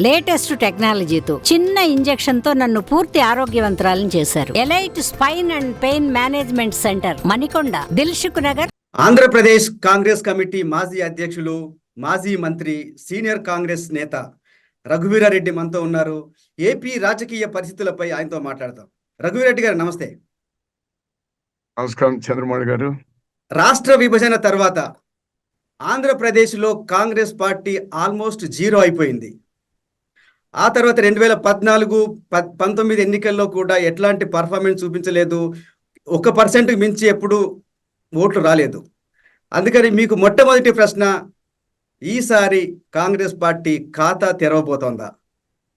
Latest టెక్నాలజీతో చిన్న injection తో నన్ను పూర్తి ఆరోగ్యవంతురాలను చేశారు. Elite spine and pain management centre, Manikonda, Dilsukh Nagar. Andhra Pradesh Congress committee మాజీ అధ్యక్షులు, మాజీ మంత్రి, సీనియర్ కాంగ్రెస్ నేత రఘువీరారెడ్డి మనతో ఉన్నారు. ఏపీ రాజకీయ పరిస్థితులపై ఆయనతో మాట్లాడతాం. రఘువీరారెడ్డి గారు నమస్తే. నమస్కారం చంద్రమౌళి గారు. రాష్ట్ర విభజన తర్వాత ఆంధ్రప్రదేశ్లో కాంగ్రెస్ పార్టీ ఆల్మోస్ట్ జీరో అయిపోయింది. ఆ తర్వాత 2014-19 ఎన్నికల్లో కూడా ఎట్లాంటి పర్ఫార్మెన్స్ చూపించలేదు. 1% మించి ఎప్పుడు ఓట్లు రాలేదు. అందుకని మీకు మొట్టమొదటి ప్రశ్న, ఈసారి కాంగ్రెస్ పార్టీ ఖాతా తెరవబోతోందా?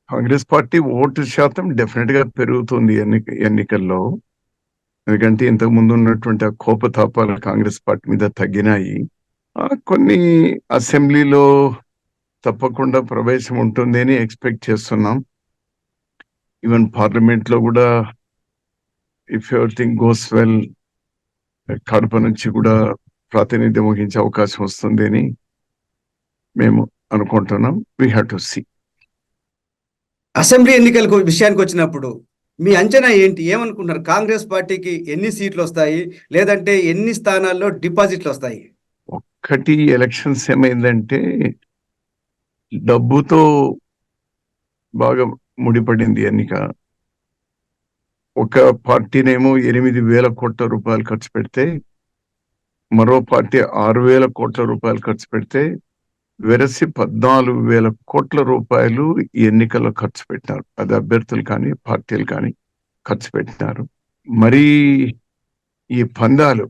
కాంగ్రెస్ పార్టీ ఓటు శాతం డెఫినెట్ గా పెరుగుతుంది ఎన్నికల్లో. ఎందుకంటే ఇంతకు ముందు ఉన్నటువంటి ఆ కోపతాపాలు కాంగ్రెస్ పార్టీ మీద తగ్గినాయి. కొన్ని అసెంబ్లీలో తప్పకుండా ప్రవేశం ఉంటుంది అని ఎక్స్పెక్ట్ చేస్తున్నాం. ఈవెన్ పార్లమెంట్ లో కూడా if everything goes well Kadapa నుంచి కూడా ప్రాతినిధ్యం వహించే అవకాశం వస్తుంది అని మేము అనుకుంటున్నాం. We have to see. Assembly ఎన్నికల విషయానికి వచ్చినప్పుడు మీ అంచనా ఏంటి? ఏమనుకుంటున్నారు? కాంగ్రెస్ పార్టీకి ఎన్ని సీట్లు వస్తాయి, లేదంటే ఎన్ని స్థానాల్లో డిపాజిట్లు వస్తాయి? ఒక్కటి, ఎలక్షన్స్ ఏమైందంటే డబ్బుతో బాగా ముడిపడింది ఎన్నిక. ఒక పార్టీనేమో 8,000 కోట్ల రూపాయలు ఖర్చు పెడితే, మరో పార్టీ 6,000 కోట్ల రూపాయలు ఖర్చు పెడితే, వెరసి 14,000 కోట్ల రూపాయలు ఈ ఎన్నికల్లో ఖర్చు పెట్టినారు. అది అభ్యర్థులు కానీ పార్టీలు కానీ ఖర్చు పెట్టినారు. మరి ఈ పందాలు,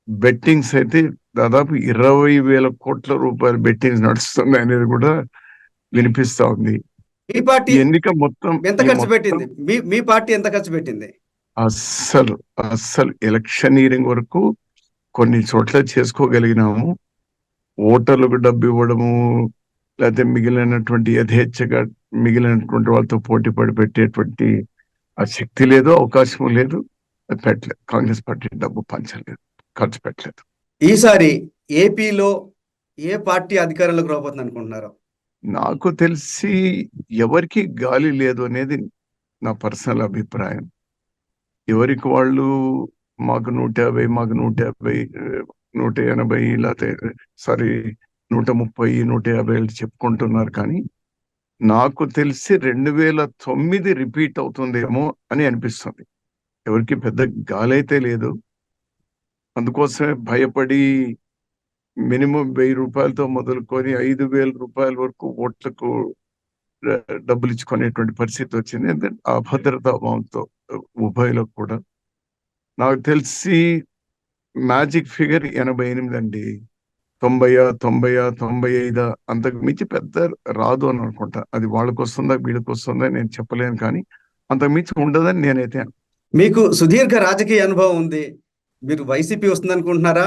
బెట్టింగ్స్ అయితే దాదాపు 20,000 కోట్ల రూపాయల బెట్టింగ్స్ నడుస్తుంది అనేది కూడా వినిపిస్తా ఉంది. ఈ పార్టీ ఎన్నిక మొత్తం ఎంత ఖర్చు పెట్టింది? మీ పార్టీ ఎంత ఖర్చు పెట్టింది? అస్సలు ఎలక్షనీరింగ్ వరకు కొన్ని చోట్ల చేసుకోగలిగినాము. ఓటర్లకు డబ్బు ఇవ్వడము, లేకపోతే మిగిలినటువంటి యథేచ్ఛగా మిగిలినటువంటి వాళ్ళతో పోటీ పడి పెట్టేటువంటి ఆ శక్తి లేదు, అవకాశం లేదు. పెట్టలేదు. కాంగ్రెస్ పార్టీ డబ్బు పంచలేదు, ఖర్చు పెట్టలేదు. ఈసారి ఏపీలో ఏ పార్టీ అధికారంలోకి రాబోతుంది అనుకుంటున్నారు? నాకు తెలిసి ఎవరికి గాలి లేదు అనేది నా పర్సనల్ అభిప్రాయం. ఎవరికి వాళ్ళు మాకు 150, మాకు 150, 180, లేకపోతే 130, 150 చెప్పుకుంటున్నారు. కానీ నాకు తెలిసి 2009 రిపీట్ అవుతుందేమో అని అనిపిస్తుంది. ఎవరికి పెద్ద గాలి అయితే లేదు. అందుకోసమే భయపడి మినిమం 1,000 రూపాయలతో మొదలుకొని 5,000 రూపాయల వరకు ఓట్లకు డబ్బులు ఇచ్చుకునేటువంటి పరిస్థితి వచ్చింది. ఎందుకంటే అభద్రతా భావంతో ఉభయలకు కూడా. నాకు తెలిసి మ్యాజిక్ ఫిగర్ 88 అండి. 90, 95 అంతకు మించి పెద్ద రాదు అని అనుకుంటా. అది వాళ్ళకు వస్తుందా వీళ్ళకి వస్తుందా నేను చెప్పలేను, కానీ అంతకు మించి ఉండదని నేనైతే. మీకు సుదీర్ఘ రాజకీయ అనుభవం ఉంది. మీరు వైసీపీ వస్తుంది అనుకుంటున్నారా,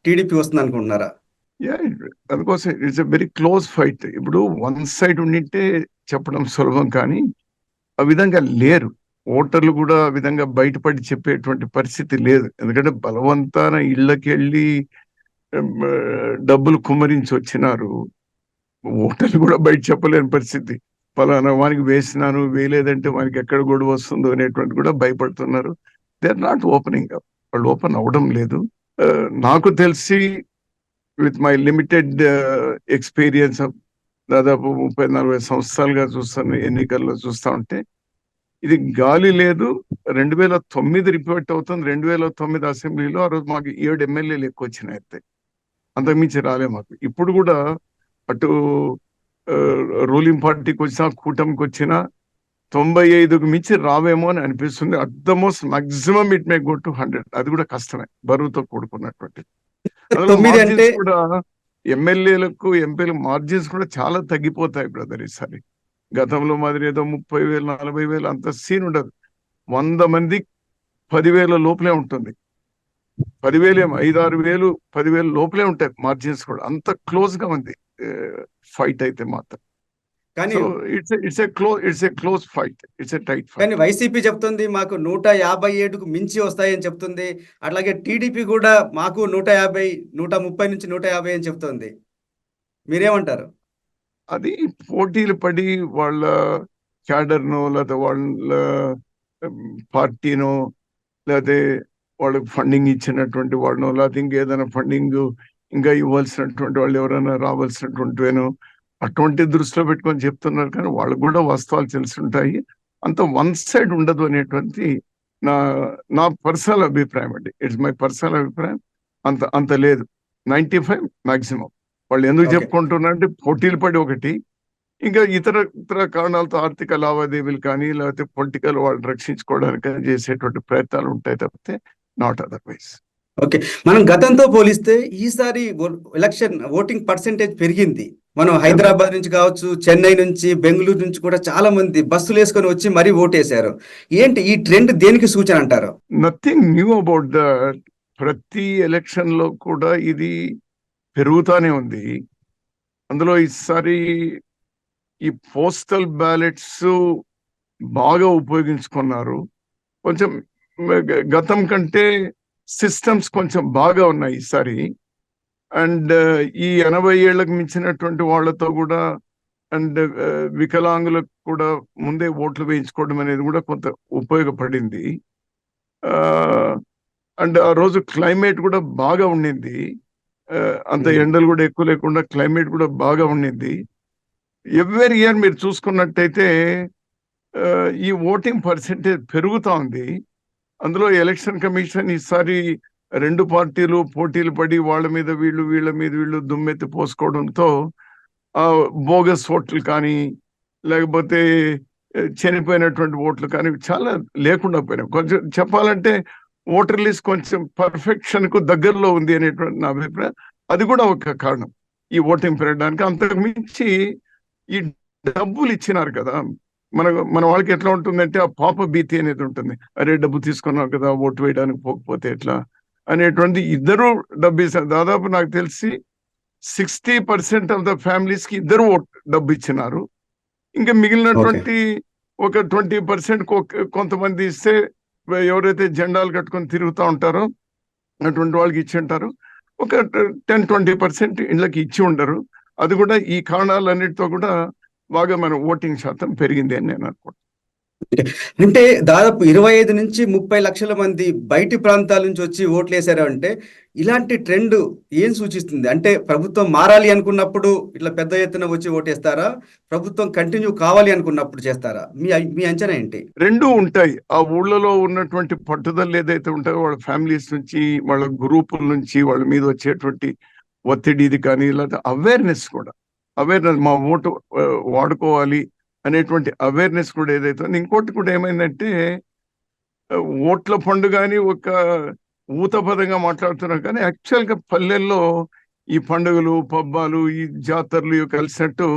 టీడీపీ వస్తుంది అనుకుంటున్నారా? అందుకోసం it's a very close fight. ఇప్పుడు వన్ సైడ్ ఉండింటే చెప్పడం సులభం, కానీ ఆ విధంగా లేరు. ఓటర్లు కూడా ఆ విధంగా బయటపడి చెప్పేటువంటి పరిస్థితి లేదు. ఎందుకంటే బలవంతాన ఇళ్ళకి వెళ్ళి డబ్బులు కుమ్మరించి వచ్చినారు. ఓటర్లు కూడా బయట చెప్పలేని పరిస్థితి. పలానా వానికి వేసినాను, వేయలేదంటే వానికి ఎక్కడ గొడవ వస్తుందో అనేటువంటి కూడా భయపడుతున్నారు. They are not opening up. వాళ్ళు ఓపెన్ అవడం లేదు. నాకు తెలిసి with my limited experience of దాదాపు 30-40 సంవత్సరాలుగా చూస్తాను, ఎన్నికల్లో చూస్తా ఉంటే ఇది గాలి లేదు. 2009 రిపోర్ట్ అవుతుంది. 2009 అసెంబ్లీలో ఆ రోజు మాకు 7 ఎమ్మెల్యేలు ఎక్కువ వచ్చినాయి. అయితే అంతకుమించి రాలే మాకు. ఇప్పుడు కూడా అటు రూలింగ్ పార్టీకి వచ్చినా కూటమికి వచ్చినా 95కు మించి రావేమో అని అనిపిస్తుంది. At the most maximum it may go to 100. అది కూడా కష్టమే, బరువుతో కూడుకున్నటువంటి. కూడా ఎమ్మెల్యేలకు ఎంపీలకు మార్జిన్స్ కూడా చాలా తగ్గిపోతాయి బ్రదర్ ఈసారి. గతంలో మాదిరి ఏదో 30,000, 40,000 అంత సీన్ ఉండదు. 100 మంది 10,000 లోపలే ఉంటుంది. 10,000 ఏమో 5-6,000, 10,000 లోపలే ఉంటాయి మార్జిన్స్ కూడా. అంత క్లోజ్ గా ఉంది ఫైట్ అయితే మాత్రం. కానీ it's a close fight, it's a tight fight. కానీ వైసీపీ చెప్తుంది మాకు 157కు మించి వస్తాయని చెప్తుంది. అట్లాగే టీడీపీ కూడా మాకు 150, 130 నుంచి 150 అని చెప్తుంది. మీరేమంటారు? అది పోటీలు పడి వాళ్ళ క్యాడర్నో లేదా వాళ్ళ పార్టీనో లేకపోతే వాళ్ళకి ఫండింగ్ ఇచ్చినటువంటి వాళ్ళనో లేకపోతే ఇంకేదైనా ఫండింగ్ ఇంకా ఇవ్వాల్సినటువంటి వాళ్ళు ఎవరైనా రావాల్సినటువంటివేనో అటువంటి దృష్టిలో పెట్టుకొని చెప్తున్నారు. కానీ వాళ్ళకు కూడా వాస్తవాలు తెలిసి ఉంటాయి. అంత వన్ సైడ్ ఉండదు అనేటువంటి నా నా పర్సనల్ అభిప్రాయం అండి. ఇట్స్ మై పర్సనల్ అభిప్రాయం. అంత లేదు. 95 మాక్సిమం. వాళ్ళు ఎందుకు Okay. చెప్పుకుంటున్నారంటే పోటీలు పడి ఒకటి, ఇంకా ఇతర కారణాలతో ఆర్థిక లావాదేవీలు కానీ లేకపోతే పొలిటికల్ వాళ్ళు రక్షించుకోవడానికి చేసేటువంటి ప్రయత్నాలు ఉంటాయి తప్పితే నాట్ అదర్వైజ్. ఓకే, మనం గతంతో పోలిస్తే ఈసారి ఎలక్షన్ ఓటింగ్ పర్సెంటేజ్ పెరిగింది. మనం హైదరాబాద్ నుంచి కావచ్చు, చెన్నై నుంచి, బెంగళూరు నుంచి కూడా చాలా మంది బస్సులు వేసుకొని వచ్చి మరీ ఓటేశారు. ఏంటి ఈ ట్రెండ్ దేనికి సూచన అంటారు? Nothing knew about that. ప్రతి ఎలక్షన్ లో కూడా ఇది పెరుగుతానే ఉంది. అందులో ఈసారి ఈ పోస్టల్ బ్యాలెట్స్ బాగా ఉపయోగించుకున్నారు. కొంచెం గతం కంటే సిస్టమ్స్ కొంచెం బాగా ఉన్నాయి ఈసారి. అండ్ ఈ 80 ఏళ్లకు మించినటువంటి వాళ్ళతో కూడా అండ్ వికలాంగులకు కూడా ముందే ఓట్లు వేయించుకోవడం అనేది కూడా కొంత ఉపయోగపడింది. అండ్ ఆ రోజు క్లైమేట్ కూడా బాగా ఉండింది. అంత ఎండలు కూడా ఎక్కువ లేకుండా క్లైమేట్ కూడా బాగా ఉండింది. ఎవ్రీ ఇయర్ మీరు చూసుకున్నట్టయితే ఈ ఓటింగ్ పర్సెంటేజ్ పెరుగుతా ఉంది. అందులో ఎలక్షన్ కమిషన్ ఈసారి 2 పార్టీలు పోటీలు పడి వాళ్ళ మీద వీళ్ళు దుమ్మెత్తి పోసుకోవడంతో బోగస్ ఓట్లు కానీ లేకపోతే చనిపోయినటువంటి ఓట్లు కానీ చాలా లేకుండా పోయినాయి. కొంచెం చెప్పాలంటే ఓటర్ లిస్ట్ కొంచెం పర్ఫెక్షన్ కు దగ్గరలో ఉంది అనేటువంటి నా అభిప్రాయం. అది కూడా ఒక కారణం ఈ ఓటింగ్ పెరగడానికి. అంతకు మించి ఈ డబ్బులు ఇచ్చినారు కదా, మన వాళ్ళకి ఎట్లా ఉంటుందంటే ఆ పాప భీతి అనేది ఉంటుంది. అరే డబ్బు తీసుకున్నారు కదా, ఓటు వేయడానికి పోకపోతే ఎట్లా అనేటువంటి. ఇద్దరు డబ్బు ఇస్తారు. దాదాపు నాకు తెలిసి 60% ఆఫ్ ద ఫ్యామిలీస్ కి ఇద్దరు డబ్బు ఇచ్చినారు. ఇంకా మిగిలినటువంటి ఒక 20% కొంతమంది ఇస్తే ఎవరైతే జెండాలు కట్టుకొని తిరుగుతూ ఉంటారో అటువంటి వాళ్ళకి ఇచ్చి ఉంటారు. ఒక 10-20% ఇళ్ళకి ఇచ్చి ఉండరు. అది కూడా ఈ కారణాలన్నిటితో కూడా బాగా మన ఓటింగ్ శాతం పెరిగింది అని నేను అనుకుంటున్నాను. అంటే దాదాపు 25 నుంచి 30 లక్షల మంది బయటి ప్రాంతాల నుంచి వచ్చి ఓట్లు వేశారు. అంటే ఇలాంటి ట్రెండ్ ఏం సూచిస్తుంది? అంటే ప్రభుత్వం మారాలి అనుకున్నప్పుడు ఇట్లా పెద్ద ఎత్తున వచ్చి ఓటేస్తారా, ప్రభుత్వం కంటిన్యూ కావాలి అనుకున్నప్పుడు చేస్తారా? మీ అంచనా ఏంటి? రెండూ ఉంటాయి. ఆ ఊళ్ళలో ఉన్నటువంటి పట్టుదల ఏదైతే ఉంటాయో వాళ్ళ ఫ్యామిలీస్ నుంచి, వాళ్ళ గ్రూపుల నుంచి వాళ్ళ మీద వచ్చేటువంటి ఒత్తిడి ఇది కానీ, లేదా అవేర్నెస్ కూడా, అవేర్నెస్ మా ఓటు వాడుకోవాలి అనేటువంటి అవేర్నెస్ కూడా ఏదైతే. ఇంకోటి కూడా ఏమైందంటే ఓట్ల పండుగ అని ఒక ఊతపదంగా మాట్లాడుతున్నారు కానీ యాక్చువల్గా పల్లెల్లో ఈ పండుగలు పబ్బాలు ఈ జాతరలు కలిసినట్టు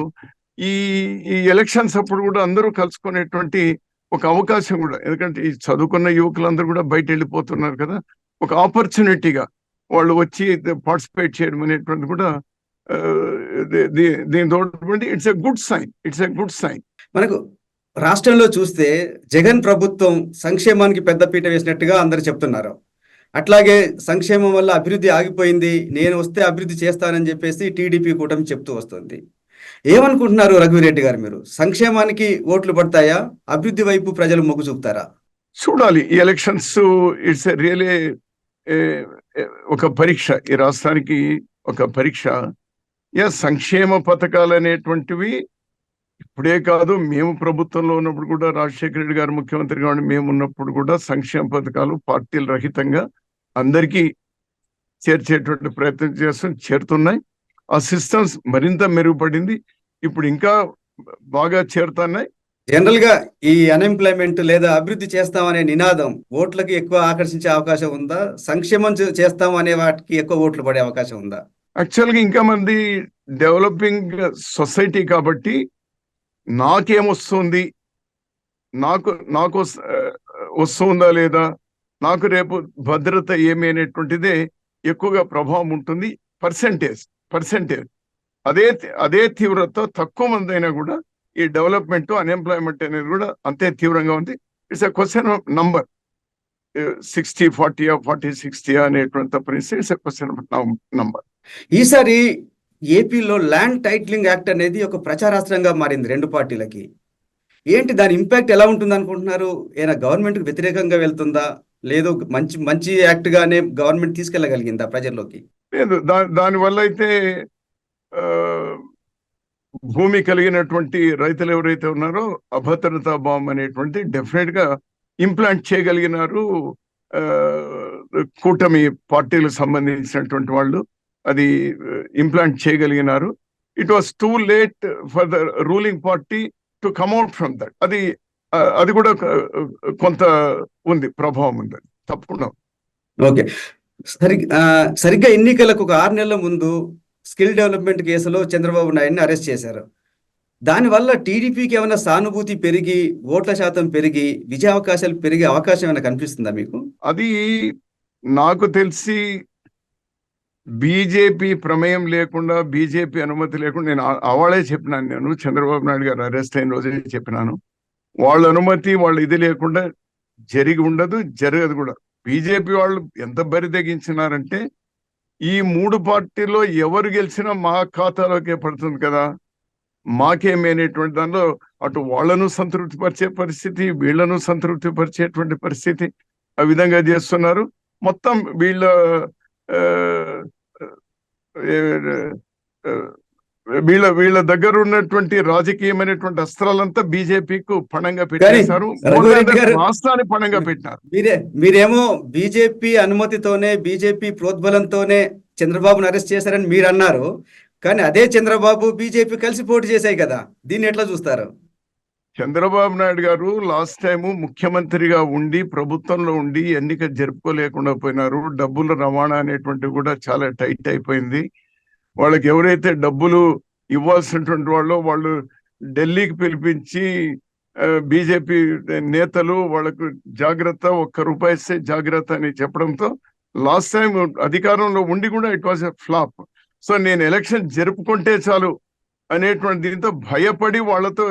ఈ ఎలక్షన్స్ అప్పుడు కూడా అందరూ కలుసుకునేటువంటి ఒక అవకాశం కూడా. ఎందుకంటే ఈ చదువుకున్న యువకులందరూ కూడా బయట వెళ్ళిపోతున్నారు కదా, ఒక ఆపర్చునిటీగా వాళ్ళు వచ్చి పార్టిసిపేట్ చేయడం అనేటువంటి కూడా దీంతో ఇట్స్ ఎ గుడ్ సైన్. మనకు రాష్ట్రంలో చూస్తే జగన్ ప్రభుత్వం సంక్షేమానికి పెద్దపీట వేసినట్టుగా అందరు చెప్తున్నారు. అట్లాగే సంక్షేమం వల్ల అభివృద్ధి ఆగిపోయింది, నేను వస్తే అభివృద్ధి చేస్తానని చెప్పేసి టీడీపీ కూటమి చెప్తూ వస్తుంది. ఏమనుకుంటున్నారు రఘువీరెడ్డి గారు? మీరు సంక్షేమానికి ఓట్లు పడతాయా, అభివృద్ధి వైపు ప్రజలు మొగ్గు చూపుతారా? చూడాలి. ఈ ఎలక్షన్స్ ఇట్స్ రియలీ ఒక పరీక్ష, ఈ రాష్ట్రానికి ఒక పరీక్ష. సంక్షేమ పథకాలు అనేటువంటివి ఇప్పుడే కాదు, మేము ప్రభుత్వంలో ఉన్నప్పుడు కూడా, రాజశేఖర రెడ్డి గారు ముఖ్యమంత్రిగా మేము ఉన్నప్పుడు కూడా సంక్షేమ పథకాలు పార్టీల రహితంగా అందరికీ చేర్చేటువంటి ప్రయత్నం చేరుతున్నాయి. ఆ సిస్టమ్స్ మరింత మెరుగుపడింది, ఇప్పుడు ఇంకా బాగా చేరుతున్నాయి. జనరల్ గా ఈ అన్ఎంప్లాయ్మెంట్ లేదా అభివృద్ధి చేస్తామనే నినాదం ఓట్లకి ఎక్కువ ఆకర్షించే అవకాశం ఉందా, సంక్షేమం చేస్తాం అనే వాటికి ఎక్కువ ఓట్లు పడే అవకాశం ఉందా? యాక్చువల్గా ఇంకా మంది డెవలపింగ్ సొసైటీ కాబట్టి నాకేమొస్తుంది, నాకు వస్తుందా లేదా, నాకు రేపు భద్రత ఏమి అనేటువంటిదే ఎక్కువగా ప్రభావం ఉంటుంది. పర్సెంటేజ్ అదే తీవ్రత తక్కువ మంది అయినా కూడా ఈ డెవలప్మెంట్ అన్ఎంప్లాయ్మెంట్ అనేది కూడా అంతే తీవ్రంగా ఉంది. It's a question of number, 60-40 40-60 అనేటువంటి పరిస్థితి. It's a question of number. ఈసారి ఏపీలో ల్యాండ్ టైటిలింగ్ యాక్ట్ అనేది ఒక ప్రచారాస్త్రంగా మారింది రెండు పార్టీలకి. ఏంటి దాని ఇంపాక్ట్ ఎలా ఉంటుంది అనుకుంటున్నారు? ఏమైనా గవర్నమెంట్కి వ్యతిరేకంగా వెళ్తుందా? లేదు మంచి మంచి యాక్ట్ గానే గవర్నమెంట్ తీసుకెళ్ళగలిగిందా ప్రజల్లోకి? లేదు, దానివల్ల అయితే ఆ, భూమి కలిగినటువంటి రైతులు ఎవరైతే ఉన్నారో అభద్రతా బాంబ్ అనేటువంటి డెఫినెట్ గా ఇంప్లాంట్ చేయగలిగినారు. ఆ, కూటమి పార్టీలకు సంబంధించినటువంటి వాళ్ళు అది ఇంప్లాంట్ చేయగలిగినారు. It was too late for the ruling party to come out from that. అది కూడా కొంత ఉంది, ప్రభావం ఉంది, తప్పకుండా. ఓకే. సరిగ్గా ఎన్నికలకు ఒక 6 నెలల ముందు స్కిల్ డెవలప్మెంట్ కేసులో చంద్రబాబు నాయుడిని అరెస్ట్ చేశారు. దానివల్ల టీడీపీకి ఏమైనా సానుభూతి పెరిగి ఓట్ల శాతం పెరిగి విజయ అవకాశాలు పెరిగే అవకాశం ఏమైనా కనిపిస్తుందా మీకు? అది నాకు తెలిసి బీజేపీ ప్రమేయం లేకుండా, బీజేపీ అనుమతి లేకుండా, నేను అవాళే చెప్పినాను, నేను చంద్రబాబు నాయుడు గారు అరెస్ట్ అయిన రోజే చెప్పినాను, వాళ్ళ అనుమతి వాళ్ళ ఇది లేకుండా జరిగి ఉండదు, జరగదు కూడా. బీజేపీ వాళ్ళు ఎంత బరి తెగించినారంటే ఈ 3 పార్టీల్లో ఎవరు గెలిచినా మా ఖాతాలోకే పడుతుంది కదా, మాకేమి అనేటువంటి దానిలో అటు వాళ్లను సంతృప్తి పరిచే పరిస్థితి, వీళ్లను సంతృప్తి పరిచేటువంటి పరిస్థితి, ఆ విధంగా చేస్తున్నారు. మొత్తం వీళ్ళ వీళ్ళ దగ్గర ఉన్నటువంటి రాజకీయమైనటువంటి అస్త్రాలంతా బీజేపీకు పణంగా పెట్టేశారు, రాష్ట్రాన్ని పణంగా పెట్టినారు. మీరేమో బీజేపీ అనుమతితోనే, బీజేపీ ప్రోద్బలంతోనే చంద్రబాబును అరెస్ట్ చేశారని మీరు అన్నారు. కానీ అదే చంద్రబాబు బీజేపీ కలిసి పోటీ చేశాయి కదా, దీన్ని ఎట్లా చూస్తారు? చంద్రబాబు నాయుడు గారు లాస్ట్ టైము ముఖ్యమంత్రిగా ఉండి, ప్రభుత్వంలో ఉండి ఎన్నిక జరుపుకోలేకుండా పోయినారు. డబ్బుల రవాణా అనేటువంటివి కూడా చాలా టైట్ అయిపోయింది. వాళ్ళకి ఎవరైతే డబ్బులు ఇవ్వాల్సినటువంటి వాళ్ళు ఢిల్లీకి పిలిపించి బీజేపీ నేతలు వాళ్ళకు జాగ్రత్త, ₹1 ఇస్తే జాగ్రత్త అని చెప్పడంతో లాస్ట్ టైం అధికారంలో ఉండి కూడా it was a flop. So నేను ఎలక్షన్ జరుపుకుంటే చాలు అనేటువంటి దీంతో భయపడి వాళ్ళతో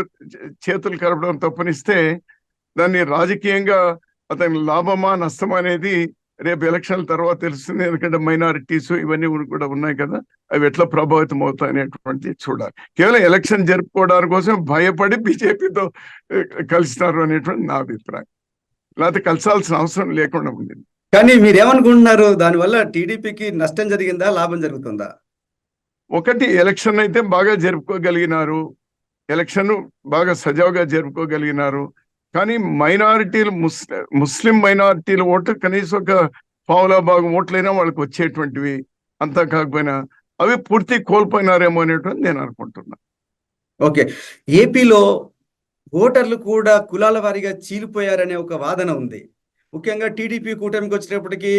చేతులు కలపడం తప్పనిస్తే దాన్ని రాజకీయంగా అతని లాభమా నష్టమా అనేది రేపు ఎలక్షన్ల తర్వాత తెలుస్తుంది. ఎందుకంటే మైనారిటీస్ ఇవన్నీ కూడా ఉన్నాయి కదా, అవి ఎట్లా ప్రభావితం అవుతాయి అనేటువంటిది చూడాలి. కేవలం ఎలక్షన్ జరుపుకోవడానికి కోసం భయపడి బీజేపీతో కలిసినారు అనేటువంటి నా అభిప్రాయం. లేకపోతే కలిసాల్సిన అవసరం లేకుండా ఉండింది. కానీ మీరేమనుకుంటున్నారు, దానివల్ల టీడీపీకి నష్టం జరిగిందా, లాభం జరుగుతుందా? ఒకటి, ఎలక్షన్ అయితే బాగా జరుపుకోగలిగినారు, ఎలక్షన్ బాగా సజావుగా జరుపుకోగలిగినారు. కానీ మైనారిటీలు, ముస్లిం మైనారిటీల ఓటు కనీసం ఒక పావులా భాగం ఓట్లైనా వాళ్ళకి వచ్చేటువంటివి, అంతా కాకపోయినా అవి పూర్తి కోల్పోయినారేమో అనేటువంటి నేను అనుకుంటున్నా. ఓకే. ఏపీలో ఓటర్లు కూడా కులాల వారీగా చీలిపోయారనే ఒక వాదన ఉంది. ముఖ్యంగా టీడీపీ కూటమికి వచ్చేటప్పటికి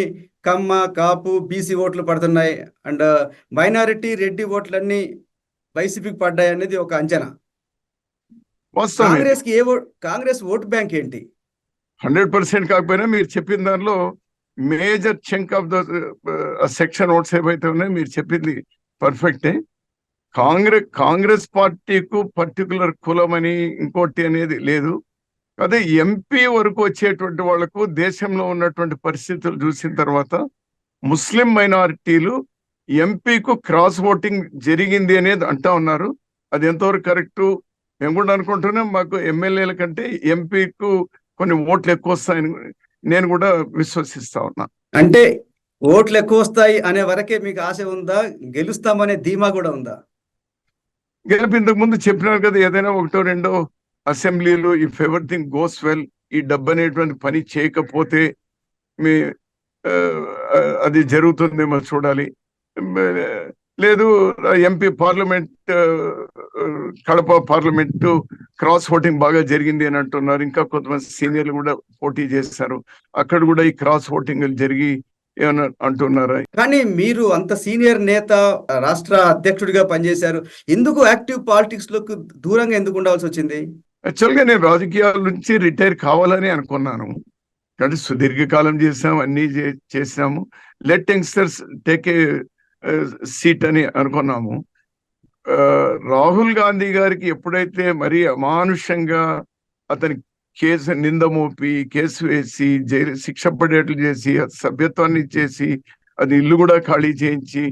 కమ్మ, కాపు, బీసీ ఓట్లు పడుతున్నాయి, అండ్ మైనారిటీ, రెడ్డి ఓట్లన్నీ వైసీపీకి పడ్డాయి అనేది ఒక అంచనా. కాంగ్రెస్ ఓటు బ్యాంక్ ఏంటి? 100% కాకపోయినా మీరు చెప్పిన దానిలో major chunk of the section votes ఏవైతే ఉన్నాయో మీరు చెప్పింది పర్ఫెక్టే. కాంగ్రెస్ పార్టీకు పర్టికులర్ కులం అని ఇంకోటి అనేది లేదు. అదే ఎంపీ వరకు వచ్చేటువంటి వాళ్లకు దేశంలో ఉన్నటువంటి పరిస్థితులు చూసిన తర్వాత ముస్లిం మైనారిటీలు ఎంపీకు క్రాస్ ఓటింగ్ జరిగింది అనేది అంటా ఉన్నారు. అది ఎంతవరకు కరెక్టు మేము కూడా అనుకుంటున్నాం. మాకు ఎమ్మెల్యేల కంటే ఎంపీకు కొన్ని ఓట్లు ఎక్కువ వస్తాయని నేను కూడా విశ్వసిస్తా ఉన్నా. అంటే ఓట్లు ఎక్కువ వస్తాయి అనే వరకే మీకు ఆశ ఉందా? గెలుస్తామనే ధీమా కూడా ఉందా? గెలుపు ఇంతకు ముందు చెప్పినారు కదా, ఏదైనా 1-2 అసెంబ్లీలు, ఇఫ్ ఎవ్రీథింగ్ గోస్ వెల్, ఈ డబ్బు అనేటువంటి పని చేయకపోతే మీ అది జరుగుతుందేమో చూడాలి. లేదు, MP parliament, Kadapa parliament cross voting బాగా జరిగింది అని అంటున్నారు. ఇంకా కొంతమంది సీనియర్లు కూడా పోటీ చేస్తారు, అక్కడ కూడా ఈ క్రాస్ ఓటింగ్ జరిగి ఏమన్నా అంటున్నారా? కానీ మీరు అంత సీనియర్ నేత, రాష్ట్ర అధ్యక్షుడిగా పనిచేశారు, ఎందుకు యాక్టివ్ పాలిటిక్స్ లోకి దూరంగా ఎందుకు ఉండాల్సి వచ్చింది? యాక్చువల్గా నేను రాజకీయాల నుంచి రిటైర్ కావాలని అనుకున్నాను. కానీ సుదీర్ఘకాలం చేసాము, అన్ని చేసినాము. Let youngsters take a seat అని అనుకున్నాము. రాహుల్ గాంధీ గారికి ఎప్పుడైతే మరీ అమానుషంగా అతని కేసు నింద మోపి, కేసు వేసి, జైలు శిక్ష పడేట్లు చేసి, సభ్యత్వాన్ని ఇచ్చేసి, అది ఇల్లు కూడా ఖాళీ చేయించి,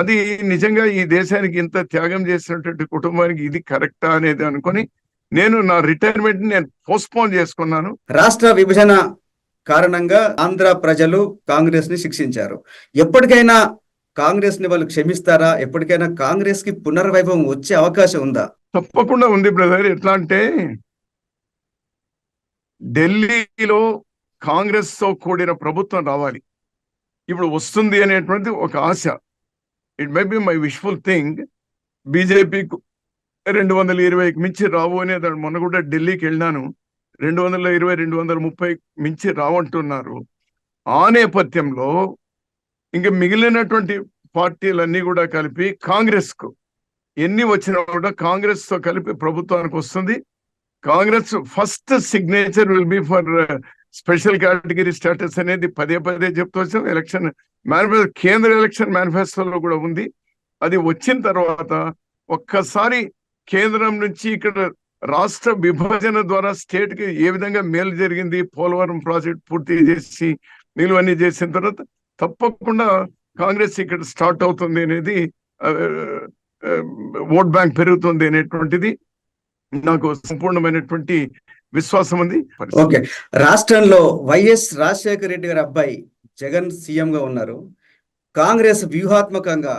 అది నిజంగా ఈ దేశానికి ఇంత త్యాగం చేసినటువంటి కుటుంబానికి ఇది కరెక్టా అనేది అనుకొని నేను నా రిటైర్మెంట్ నేను పోస్ట్పోన్ చేసుకున్నాను. రాష్ట్ర విభజన కారణంగా ఆంధ్ర ప్రజలు కాంగ్రెస్ ని శిక్షించారు. ఎప్పటికైనా కాంగ్రెస్ ని వాళ్ళు క్షమిస్తారా? ఎప్పటికైనా కాంగ్రెస్ కి పునర్వైభవం వచ్చే అవకాశం ఉందా? తప్పకుండా ఉంది బ్రదర్. ఎట్లా అంటే ఢిల్లీలో కాంగ్రెస్ తో కూడిన ప్రభుత్వం రావాలి, ఇప్పుడు వస్తుంది అనేటువంటి ఒక ఆశ. It may be my wishful thing. బీజేపీకి 220కి మించి రావు అనేది మొన్న కూడా ఢిల్లీకి వెళ్ళినాను. 220, 230 మించి రావంటున్నారు. ఆ నేపథ్యంలో ఇంకా మిగిలినటువంటి పార్టీలన్నీ కూడా కలిపి కాంగ్రెస్ కు ఎన్ని వచ్చినా కూడా కాంగ్రెస్ తో కలిపి ప్రభుత్వానికి వస్తుంది. Congress first signature will be for special category status అనేది పదే పదే చెప్తూ వచ్చాం. ఎలక్షన్ మేనిఫెస్టో, కేంద్ర ఎలక్షన్ మేనిఫెస్టోలో కూడా ఉంది. అది వచ్చిన తర్వాత ఒక్కసారి కేంద్రం నుంచి ఇక్కడ రాష్ట్ర విభజన ద్వారా స్టేట్ కి ఏ విధంగా మేలు జరిగింది, పోలవరం ప్రాజెక్ట్ పూర్తి చేసి నిలువన్నీ చేసిన తర్వాత తప్పకుండా కాంగ్రెస్ ఇక్కడ స్టార్ట్ అవుతుంది అనేది, ఓట్ బ్యాంక్ పెరుగుతుంది అనేటువంటిది నాకు సంపూర్ణమైనటువంటి విశ్వాసం ఉంది. ఓకే, రాష్ట్రంలో వైఎస్ రాజశేఖర రెడ్డి గారి అబ్బాయి జగన్ సీఎం గా ఉన్నారు. కాంగ్రెస్ వ్యూహాత్మకంగా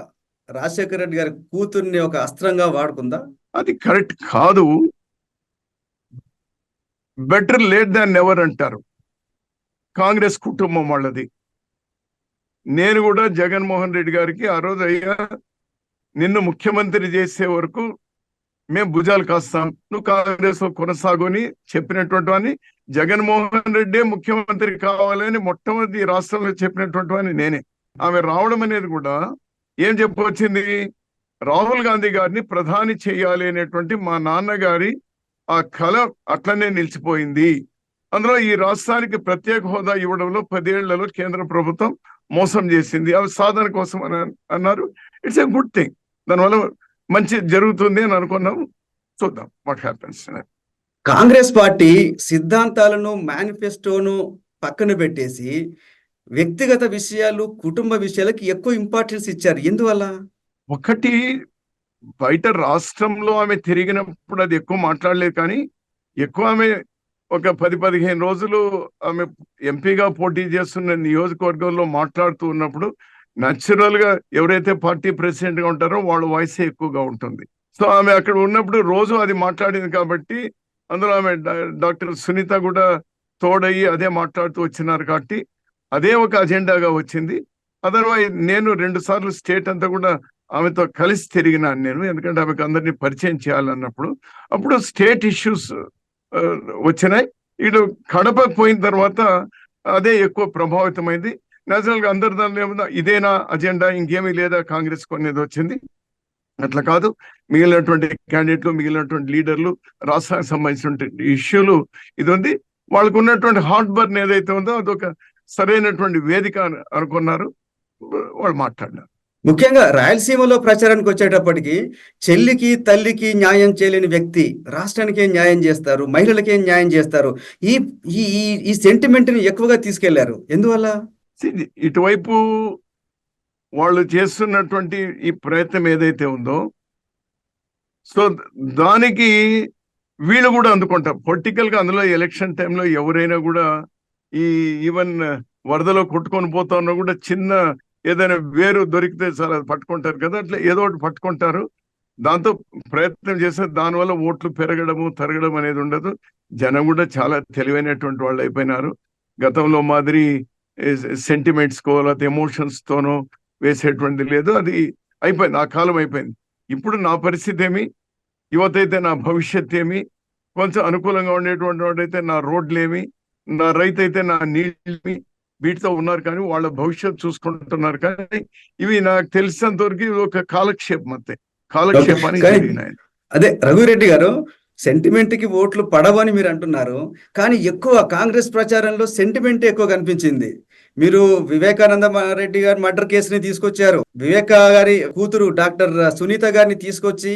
రాజశేఖర రెడ్డి గారి కూతుర్ని ఒక అస్త్రంగా వాడుకుందా? అది కరెక్ట్ కాదు. బెటర్ లేట్ దాన్ నెవర్ అంటారు కాంగ్రెస్ కుటుంబం వాళ్ళది. నేను కూడా జగన్మోహన్ రెడ్డి గారికి ఆ రోజు, అయ్యా నిన్ను ముఖ్యమంత్రి చేసే వరకు మేము భుజాలు కాస్తాం, నువ్వు కాంగ్రెస్ లో కొనసాగుని చెప్పినటువంటి వాడిని. జగన్మోహన్ రెడ్డి ముఖ్యమంత్రి కావాలని మొట్టమొదటి ఈ రాష్ట్రంలో చెప్పినటువంటి వాడిని నేనే. ఆమె రావడం అనేది కూడా ఏం చెప్పొచ్చింది, రాహుల్ గాంధీ గారిని ప్రధాని చేయాలి అనేటువంటి మా నాన్నగారి ఆ కళ అట్లనే నిలిచిపోయింది. అందులో ఈ రాష్ట్రానికి ప్రత్యేక హోదా ఇవ్వడంలో 10 ఏళ్లలో కేంద్ర ప్రభుత్వం మోసం చేసింది. అవి సాధన కోసం అని అన్నారు. It's a good thing. దానివల్ల మంచి జరుగుతుంది అని అనుకున్నాం. చూద్దాం వాట్ హ్యాపెన్స్. కాంగ్రెస్ పార్టీ సిద్ధాంతాలను, మేనిఫెస్టోను పక్కన పెట్టేసి వ్యక్తిగత విషయాలు, కుటుంబ విషయాలకి ఎక్కువ ఇంపార్టెన్స్ ఇచ్చారు. ఎందువల్ల? ఒకటి, బయట రాష్ట్రంలో ఆమె తిరిగినప్పుడు అది ఎక్కువ మాట్లాడలేదు, కానీ ఎక్కువ ఆమె ఒక 10-15 రోజులు ఆమె ఎంపీగా పోటీ చేస్తున్న నియోజకవర్గంలో మాట్లాడుతూ ఉన్నప్పుడు న్యాచురల్ గా ఎవరైతే పార్టీ ప్రెసిడెంట్ గా ఉంటారో వాళ్ళ వాయిస్ ఎక్కువగా ఉంటుంది. సో ఆమె అక్కడ ఉన్నప్పుడు రోజు అది మాట్లాడింది కాబట్టి అందులో ఆమె డాక్టర్ సునీత కూడా తోడయ్యి అదే మాట్లాడుతూ వచ్చినారు కాబట్టి అదే ఒక అజెండాగా వచ్చింది. అదర్వైజ్ నేను 2 సార్లు స్టేట్ అంతా కూడా ఆమెతో కలిసి తిరిగినాను నేను, ఎందుకంటే ఆమెకు అందరినీ పరిచయం చేయాలన్నప్పుడు. అప్పుడు స్టేట్ ఇష్యూస్ వచ్చినాయి. ఇటు కడప పోయిన తర్వాత అదే ఎక్కువ ప్రభావితమైంది. నేచురల్ గా అందరి దానిలో ఏమన్నా ఇదేనా అజెండా, ఇంకేమీ లేదా కాంగ్రెస్ కొనేది వచ్చింది. అట్లా కాదు, మిగిలినటువంటి క్యాండిడేట్లు, మిగిలినటువంటి లీడర్లు, రాష్ట్రానికి సంబంధించినటువంటి ఇష్యూలు ఇది ఉంది. వాళ్ళకు ఉన్నటువంటి హార్ట్ బర్న్ ఏదైతే ఉందో అదొక సరైనటువంటి వేదిక అనుకున్నారు, వాళ్ళు మాట్లాడినారు. ముఖ్యంగా రాయలసీమలో ప్రచారానికి వచ్చేటప్పటికి చెల్లికి, తల్లికి న్యాయం చేయలేని వ్యక్తి రాష్ట్రానికి ఏం న్యాయం చేస్తారు, మహిళలకి ఏం న్యాయం చేస్తారు, ఈ ఈ ఈ సెంటిమెంట్ ని ఎక్కువగా తీసుకెళ్లారు. ఎందువల్ల? ఇటువైపు వాళ్ళు చేస్తున్నటువంటి ఈ ప్రయత్నం ఏదైతే ఉందో, సో దానికి వీళ్ళు కూడా అందుకుంటారు పొలిటికల్ గా. అందులో ఎలక్షన్ టైంలో ఎవరైనా కూడా ఈ ఈవెన్ వరదలో కొట్టుకొని పోతా ఉన్నా కూడా చిన్న ఏదైనా వేరు దొరికితే చాలా పట్టుకుంటారు కదా, అట్లా ఏదో ఒకటి పట్టుకుంటారు. దాంతో ప్రయత్నం చేస్తే దానివల్ల ఓట్లు పెరగడము, తరగడం అనేది ఉండదు. జనం కూడా చాలా తెలివైనటువంటి వాళ్ళు అయిపోయినారు. గతంలో మాదిరి సెంటిమెంట్స్ కో లేకపోతే ఎమోషన్స్ తోనో వేసేటువంటిది లేదు. అది అయిపోయింది, ఆ కాలం అయిపోయింది. ఇప్పుడు నా పరిస్థితి ఏమి, యువత అయితే నా భవిష్యత్ ఏమి, కొంచెం అనుకూలంగా ఉండేటువంటి వాడైతే నా రోడ్లేమి, నా రైతు అయితే నా నీళ్ళేమి, వీటితో ఉన్నారు. కానీ వాళ్ళ భవిష్యత్తు చూసుకుంటున్నారు. కానీ ఇవి నాకు తెలిసినంత వరకు ఒక కాలక్షేపం అంతే, కాలక్షేపానికి జరిగినాయి. అదే రఘురెడ్డి గారు, సెంటిమెంట్ కి ఓట్లు పడవని మీరు అంటున్నారు, కానీ ఎక్కువ కాంగ్రెస్ ప్రచారంలో సెంటిమెంట్ ఎక్కువ కనిపించింది. మీరు వివేకానంద రెడ్డి గారి మర్డర్ కేసుని తీసుకొచ్చారు, వివేక గారి కూతురు డాక్టర్ సునీత గారిని తీసుకొచ్చి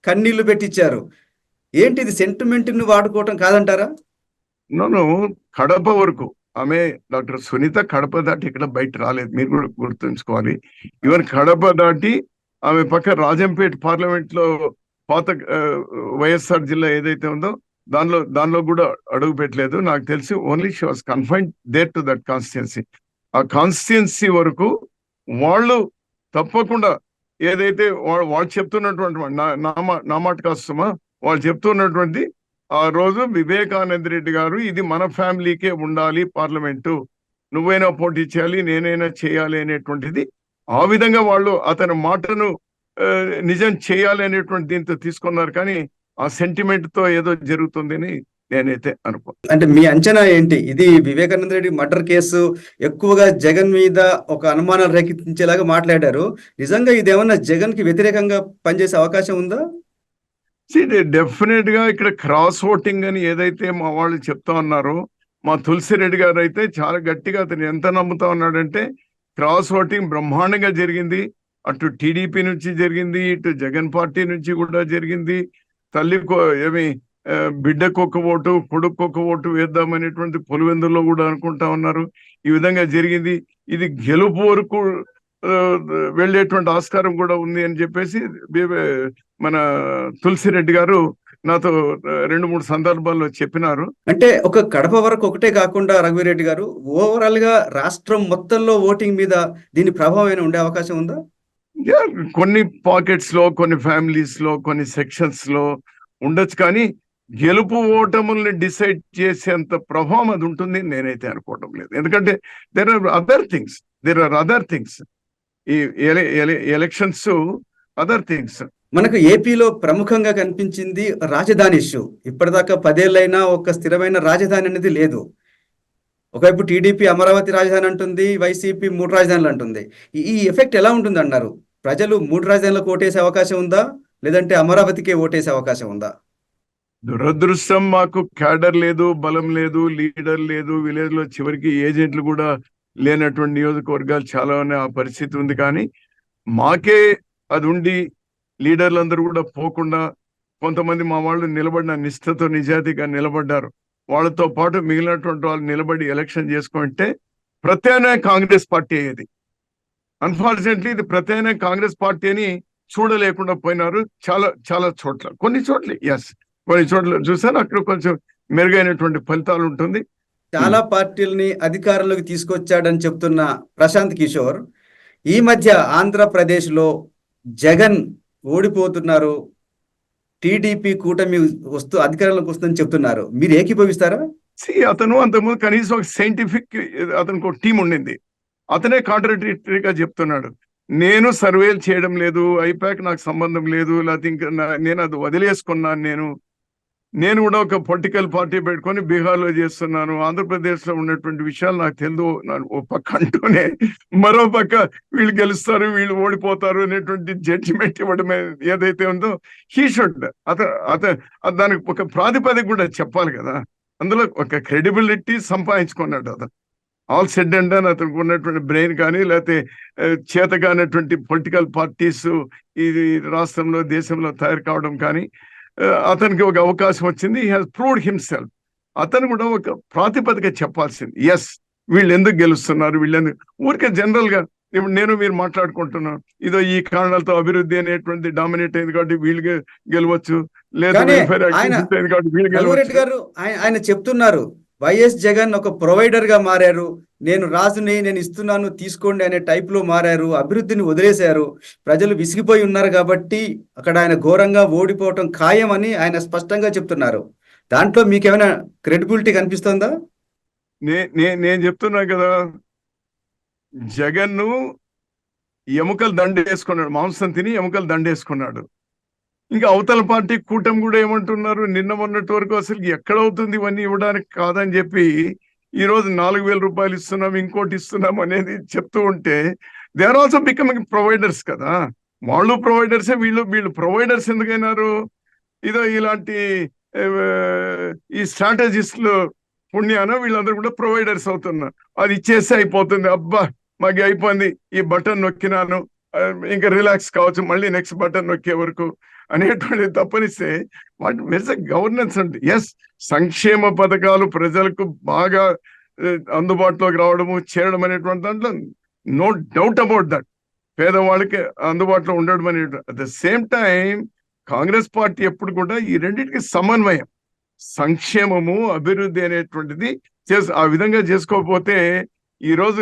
కన్నీళ్లు పెట్టించారు. ఏంటిది, సెంటిమెంట్ ని వాడుకోవటం కాదంటారా? నన్ను కడప వరకు ఆమె డాక్టర్ సునీత కడప దాటి ఇక్కడ బయట రాలేదు, మీరు కూడా గుర్తుంచుకోవాలి. ఈవెన్ కడప దాటి ఆమె పక్క రాజంపేట పార్లమెంట్ లో పాత వైఎస్ఆర్ జిల్లా ఏదైతే ఉందో దానిలో కూడా అడుగు పెట్టలేదు. నాకు తెలిసి only she was confined there to that constituency. ఆ కాన్స్టిట్యున్సీ వరకు వాళ్ళు తప్పకుండా ఏదైతే వాళ్ళు చెప్తున్నటువంటి నా మాట కాస్తమా, వాళ్ళు చెప్తున్నటువంటి ఆ రోజు వివేకానంద రెడ్డి గారు ఇది మన ఫ్యామిలీకే ఉండాలి పార్లమెంటు, నువ్వైనా పోటీ చేయాలి నేనైనా చేయాలి అనేటువంటిది, ఆ విధంగా వాళ్ళు అతని మాటను నిజం చేయాలి అనేటువంటి దీంతో తీసుకున్నారు. కానీ ఆ సెంటిమెంట్ తో ఏదో జరుగుతుందని నేనైతే అనుకో. అంటే మీ అంచనా ఏంటి? ఇది వివేకానంద రెడ్డి మర్డర్ కేసు ఎక్కువగా జగన్ మీద ఒక అనుమానాలు రేకెత్తించేలాగా మాట్లాడారు. నిజంగా ఇదేమన్నా జగన్ కి వ్యతిరేకంగా పనిచేసే అవకాశం ఉందా? డెఫినెట్ గా ఇక్కడ క్రాస్ ఓటింగ్ అని ఏదైతే మా వాళ్ళు చెప్తా ఉన్నారో, మా తులసిరెడ్డి గారు అయితే చాలా గట్టిగా అతను ఎంత నమ్ముతా ఉన్నాడంటే క్రాస్ ఓటింగ్ బ్రహ్మాండంగా జరిగింది. అటు టీడీపీ నుంచి జరిగింది, ఇటు జగన్ పార్టీ నుంచి కూడా జరిగింది. ఏమి బిడ్డకు ఒక ఓటు కొడుకు ఒక ఓటు వేద్దామనేటువంటి పులివెందుల్లో కూడా అనుకుంటా ఉన్నారు. ఈ విధంగా జరిగింది. ఇది గెలుపు వరకు వెళ్ళేటువంటి ఆస్కారం కూడా ఉంది అని చెప్పేసి మన తులసిరెడ్డి గారు నాతో 2-3 సందర్భాల్లో చెప్పినారు. అంటే ఒక కడప వరకు ఒకటే కాకుండా రఘువీరెడ్డి గారు, ఓవరాల్ గా రాష్ట్రం మొత్తంలో ఓటింగ్ మీద దీని ప్రభావం ఉండే అవకాశం ఉందా? కొన్ని పాకెట్స్ లో, కొన్ని ఫ్యామిలీస్ లో, కొన్ని సెక్షన్స్ లో ఉండొచ్చు. కానీ గెలుపు ఓటముల్ని డిసైడ్ చేసేంత ప్రభావం అది ఉంటుంది నేనైతే అనుకోవడం లేదు. ఎందుకంటే దేర్ ఆర్ అదర్ థింగ్స్ ఈ ఎలక్షన్స్, అదర్ థింగ్స్. మనకు ఏపీలో ప్రముఖంగా కనిపించింది రాజధాని ఇష్యూ. ఇప్పటిదాకా 10 ఏళ్ళైనా ఒక స్థిరమైన రాజధాని అనేది లేదు. ఒకవైపు టీడీపీ అమరావతి రాజధాని అంటుంది, వైసీపీ 3 రాజధానులు అంటుంది. ఈ ఎఫెక్ట్ ఎలా ఉంటుంది అన్నారు? ప్రజలు 3 రాజధానులకు ఓటేసే అవకాశం ఉందా, లేదంటే అమరావతికే ఓటేసే అవకాశం ఉందా? దురదృష్టం, మాకు క్యాడర్ లేదు, బలం లేదు, లీడర్ లేదు. విలేజ్ లో చివరికి ఏజెంట్లు కూడా లేనటువంటి నియోజకవర్గాలు చాలా ఉన్నాయి. ఆ పరిస్థితి ఉంది. కానీ మాకే అది ఉండి లీడర్లందరూ కూడా పోకుండా కొంతమంది మా వాళ్ళు నిలబడిన నిష్ఠతో నిజాయితీగా నిలబడ్డారు. వాళ్ళతో పాటు మిగిలినటువంటి వాళ్ళు నిలబడి ఎలక్షన్ చేసుకుంటే ప్రత్యామ్నాయ కాంగ్రెస్ పార్టీ అయ్యేది. అన్ఫార్చునేట్లీ ఇది ప్రత్యామ్నాయ కాంగ్రెస్ పార్టీ అని చూడలేకుండా పోయినారు. చాలా చోట్ల, కొన్ని చోట్ల చూసాను, అక్కడ కొంచెం మెరుగైనటువంటి ఫలితాలు ఉంటుంది. చాలా పార్టీలని అధికారంలోకి తీసుకొచ్చాడని చెప్తున్న ప్రశాంత్ కిషోర్ ఈ మధ్య ఆంధ్రప్రదేశ్ లో జగన్ ఓడిపోతున్నారు, టీడీపీ కూటమి అధికారంలోకి వస్తుందని చెప్తున్నారు. మీరు ఏకీభవిస్తారా? అతను అంతకుముందు కనీసం ఒక సైంటిఫిక్ అతనికి ఒక టీం ఉండింది. అతనే కాంట్రడిక్టరీగా చెప్తున్నాడు, నేను సర్వేలు చేయడం లేదు, ఐపాక్ నాకు సంబంధం లేదు, లేకపోతే ఇంకా నేను అది వదిలేసుకున్నాను, నేను కూడా ఒక పొలిటికల్ పార్టీ పెట్టుకొని బీహార్లో చేస్తున్నాను, ఆంధ్రప్రదేశ్లో ఉన్నటువంటి విషయాలు నాకు తెలియదు ఓ పక్క అంటూనే, మరో పక్క వీళ్ళు గెలుస్తారు వీళ్ళు ఓడిపోతారు అనేటువంటి జడ్జిమెంట్ ఇవ్వడం ఏదైతే ఉందో హీ షుడ్ దానికి ఒక ప్రాతిపదిక కూడా చెప్పాలి కదా. అందులో ఒక క్రెడిబిలిటీ సంపాదించుకున్నాడు అతను. ఆల్ సెడ్ అండ్ డన్ అతనికి ఉన్నటువంటి బ్రెయిన్ కానీ, లేకపోతే చేతగానటువంటి పొలిటికల్ పార్టీస్ ఈ రాష్ట్రంలో దేశంలో తయారు కావడం కానీ, అతనికి ఒక అవకాశం వచ్చింది. He has proved himself. అతను కూడా ఒక ప్రాతిపదిక చెప్పాల్సింది. ఎస్, వీళ్ళు ఎందుకు గెలుస్తున్నారు, వీళ్ళెందుకు ఊరికే జనరల్ గా ఇప్పుడు మీరు మాట్లాడుకుంటున్నాం, ఇదో ఈ కారణాలతో అభివృద్ధి అనేటువంటి డామినేట్ అయింది కాబట్టి వీళ్ళు గెలవచ్చు, లేదా ఆయన చెప్తున్నారు వైఎస్ జగన్ ఒక ప్రొవైడర్ గా మారారు, నేను రాజుని, నేను ఇస్తున్నాను తీసుకోండి అనే టైప్ లో మారారు, అభివృద్ధిని వదిలేశారు, ప్రజలు విసిగిపోయి ఉన్నారు కాబట్టి అక్కడ ఆయన ఘోరంగా ఓడిపోవటం ఖాయమని ఆయన స్పష్టంగా చెప్తున్నారు. దాంట్లో మీకేమైనా క్రెడిబిలిటీ కనిపిస్తుందా? నేను చెప్తున్నా కదా, జగన్ ఎముకలు దండేసుకున్నాడు, మాంసం తిని ఎముకలు దండేసుకున్నాడు. ఇంకా అవతల పార్టీ కూటమి కూడా ఏమంటున్నారు, నిన్న మొన్నటి వరకు అసలు ఎక్కడవుతుంది ఇవన్నీ ఇవ్వడానికి కాదని చెప్పి ఈ రోజు 4,000 రూపాయలు ఇస్తున్నాం, ఇంకోటి ఇస్తున్నాం అనేది చెప్తూ ఉంటే they are also becoming providers కదా. వాళ్ళు ప్రొవైడర్సే, వీళ్ళు ప్రొవైడర్స్ ఎందుకైనారు? ఇదో ఇలాంటి ఈ స్ట్రాటజిస్టులు పుణ్యాన వీళ్ళందరూ కూడా ప్రొవైడర్స్ అవుతున్నారు. అది ఇచ్చేస్తే అయిపోతుంది, అబ్బా మాకు అయిపోయింది, ఈ బటన్ నొక్కినాను ఇంకా రిలాక్స్ కావచ్చు, మళ్ళీ నెక్స్ట్ బటన్ నొక్కే వరకు అనేటువంటి తప్పనిస్తే వాటి గవర్నెన్స్ అంటే ఎస్, సంక్షేమ పథకాలు ప్రజలకు బాగా అందుబాటులోకి రావడము చేరడం అనేటువంటి దాంట్లో నో డౌట్ అబౌట్ దట్. పేదవాళ్ళకి అందుబాటులో ఉండడం అనేది. At the same time Congress party ఎప్పుడు కూడా ఈ రెండింటికి సమన్వయం, సంక్షేమము అభివృద్ధి అనేటువంటిది ఆ విధంగా చేసుకోకపోతే ఈ రోజు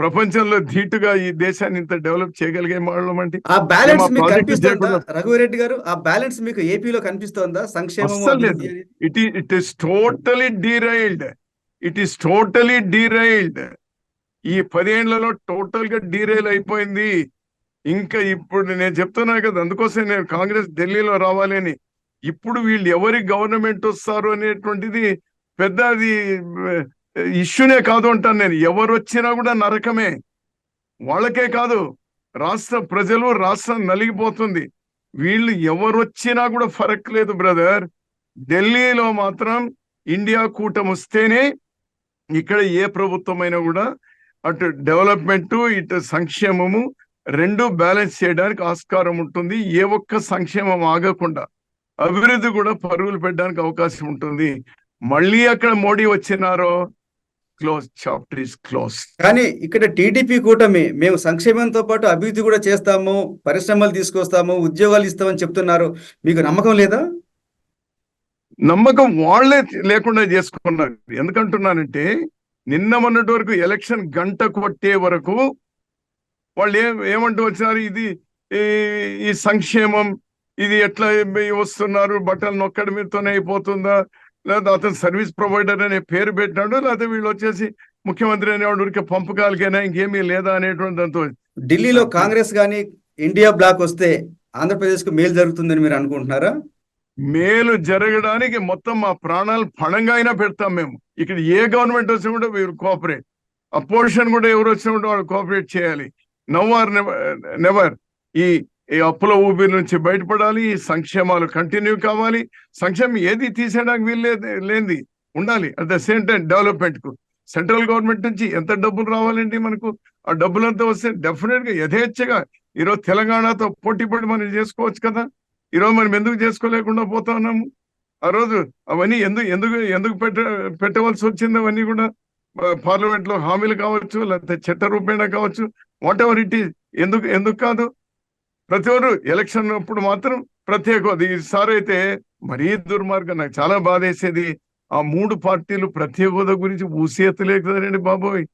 ప్రపంచంలో ధీటుగా ఈ దేశాన్ని ఇంత డెవలప్ చేయగలిగే వాళ్ళం అంటే ఆ బ్యాలెన్స్ మేము ఆ మీకు ప్రాజెక్టు కనిపిస్తుందా చేయకుండా- రఘువీరెడ్డి గారు? ఆ బ్యాలెన్స్ మీకు ఏపీలో కనిపిస్తోందా? సంక్షేమం అస్సలు లేదు. It is totally derailed. It is totally derailed. ఈ 10 ఏళ్లలో టోటల్ గా డీరైల్ అయిపోయింది. ఇంకా ఇప్పుడు నేను చెప్తున్నా కదా, అందుకోసం నేను కాంగ్రెస్ ఢిల్లీలో రావాలి అని. ఇప్పుడు వీళ్ళు ఎవరి గవర్నమెంట్ వస్తారు అనేటువంటిది పెద్ద అది ఇష్యూనే కాదు అంటాను నేను. ఎవరు వచ్చినా కూడా నరకమే. వాళ్ళకే కాదు, రాష్ట్ర ప్రజలు, రాష్ట్రం నలిగిపోతుంది. వీళ్ళు ఎవరు వచ్చినా కూడా ఫరక్ లేదు బ్రదర్. ఢిల్లీలో మాత్రం ఇండియా కూటమి వస్తేనే ఇక్కడ ఏ ప్రభుత్వమైనా కూడా అటు డెవలప్మెంట్ ఇటు సంక్షేమము రెండు బ్యాలెన్స్ చేయడానికి ఆస్కారం ఉంటుంది. ఏ ఒక్క సంక్షేమం ఆగకుండా అభివృద్ధి కూడా పరుగులు పెట్టడానికి అవకాశం ఉంటుంది. మళ్ళీ అక్కడ మోడీ వచ్చినారో క్లోజ్, చాప్టర్ ఇస్ క్లోజ్. కానీ ఇక్కడ టీడీపీ కూటమి మేము సంక్షేమంతో పాటు అభివృద్ధి కూడా చేస్తాము, పరిశ్రమలు తీసుకొస్తాము, ఉద్యోగాలు ఇస్తామని చెప్తున్నారు. మీకు నమ్మకం లేదా? నమ్మకం వాళ్ళే లేకుండా చేసుకున్నారు. ఎందుకంటున్నానంటే నిన్న మొన్నటి వరకు ఎలక్షన్ గంట కొట్టే వరకు వాళ్ళు ఏమంటూ వచ్చినారు, ఇది ఈ సంక్షేమం ఇది ఎట్లా వస్తున్నారు, బట్టలు నొక్కడి మీదతోనే అయిపోతుందా, లేదా అతను సర్వీస్ ప్రొవైడర్ అనే పేరు పెట్టినాడు, లేకపోతే వీళ్ళు వచ్చేసి ముఖ్యమంత్రి అనేవాడు ఊరికే పంపకాలకైనా ఇంకేమీ లేదా అనేటువంటి దాంతో. ఢిల్లీలో కాంగ్రెస్ కానీ ఇండియా బ్లాక్ వస్తే ఆంధ్రప్రదేశ్ కు మేలు జరుగుతుందని మీరు అనుకుంటున్నారా? మేలు జరగడానికి మొత్తం మా ప్రాణాలు పణంగా అయినా పెడతాం మేము. ఇక్కడ ఏ గవర్నమెంట్ వచ్చినా కూడా వీరు కోఆపరేట్. అపోజిషన్ కూడా ఎవరు వచ్చినా కూడా వాళ్ళు కోఆపరేట్ చేయాలి. Now or never. ఈ అప్పుల ఊపిరి నుంచి బయటపడాలి. ఈ సంక్షేమాలు కంటిన్యూ కావాలి. సంక్షేమం ఏది తీసేయడానికి వీలు లేనిది ఉండాలి. At the same time development కు సెంట్రల్ గవర్నమెంట్ నుంచి ఎంత డబ్బులు రావాలండి మనకు? ఆ డబ్బులంతా వస్తే డెఫినెట్ గా యథేచ్ఛగా ఈరోజు తెలంగాణతో పోటీ పడి మనం చేసుకోవచ్చు కదా. ఈరోజు మనం ఎందుకు చేసుకోలేకుండా పోతా ఉన్నాము? ఆ రోజు అవన్నీ ఎందుకు పెట్టవలసి వచ్చింది? అవన్నీ కూడా పార్లమెంట్ లో హామీలు కావచ్చు, లేకపోతే చట్ట రూపేణా కావచ్చు, వాట్ ఎవర్ ఇట్ ఈస్. ఎందుకు కాదు? ప్రతి ఒక్కరు ఎలక్షన్ అప్పుడు మాత్రం ప్రత్యేక ఈసారి అయితే మరీ దుర్మార్గం. నాకు చాలా బాధ వేసేది, ఆ 3 పార్టీలు ప్రత్యేక హోదా గురించి ఊసేత్తలేదు కదండి బాబోయ్.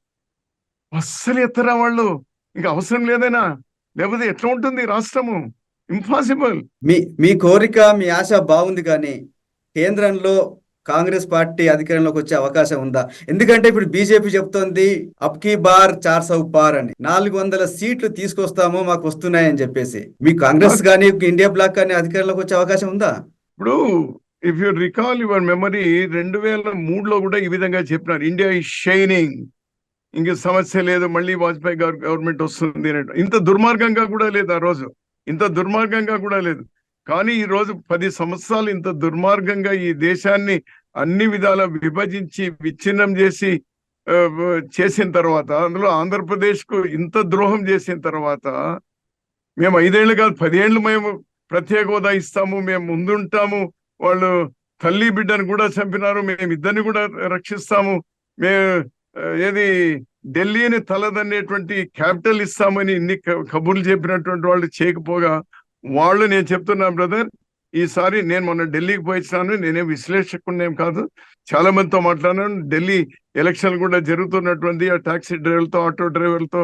అస్సలు ఎత్తరా వాళ్ళు. ఇంకా అవసరం లేదైనా, లేకపోతే ఎట్లా ఉంటుంది రాష్ట్రము? ఇంపాసిబుల్. మీ కోరిక, మీ ఆశ బాగుంది, కానీ కేంద్రంలో కాంగ్రెస్ పార్టీ అధికారంలోకి వచ్చే అవకాశం ఉందా? ఎందుకంటే ఇప్పుడు బీజేపీ చెప్తోంది అబ్కీ బార్ 400 పార్ అని, 400 సీట్లు తీసుకొస్తాము మాకు వస్తున్నాయని చెప్పేసి. మీ కాంగ్రెస్ కానీ ఇండియా బ్లాక్ కానీ అధికారంలోకి వచ్చే అవకాశం ఉందా? ఇప్పుడు if you recall your memory, 2003లో కూడా ఈ విధంగా చెప్పినారు, ఇండియా ఈజ్ షైనింగ్, ఇంక సమస్య లేదు, మళ్ళీ వాజ్పేయి గవర్నమెంట్ వస్తుంది అని. ఇంత దుర్మార్గంగా కూడా లేదు ఆ రోజు, ఇంత దుర్మార్గంగా కూడా లేదు. కానీ ఈ రోజు 10 సంవత్సరాలు ఇంత దుర్మార్గంగా ఈ దేశాన్ని అన్ని విధాల విభజించి విచ్ఛిన్నం చేసిన తర్వాత, అందులో ఆంధ్రప్రదేశ్ కు ఇంత ద్రోహం చేసిన తర్వాత, మేము 5 ఏళ్ళు కాదు 10 ఏళ్ళు మేము ప్రత్యేక హోదా ఇస్తాము, మేము ముందుంటాము, వాళ్ళు తల్లి బిడ్డను కూడా చంపినారు, మేము ఇద్దరిని కూడా రక్షిస్తాము, మేము ఏది ఢిల్లీని తలదన్నేటువంటి క్యాపిటల్ ఇస్తామని ఇన్ని కబుర్లు చెప్పినటువంటి వాళ్ళు చేయకపోగా, వాళ్ళు నేను చెప్తున్నా బ్రదర్, ఈసారి నేను మొన్న ఢిల్లీకి పోయినాను, నేనేం విశ్లేషకునేం కాదు, చాలా మందితో మాట్లాడాను. ఢిల్లీ ఎలక్షన్ కూడా జరుగుతున్నటువంటి ఆ టాక్సీ డ్రైవర్లతో, ఆటో డ్రైవర్లతో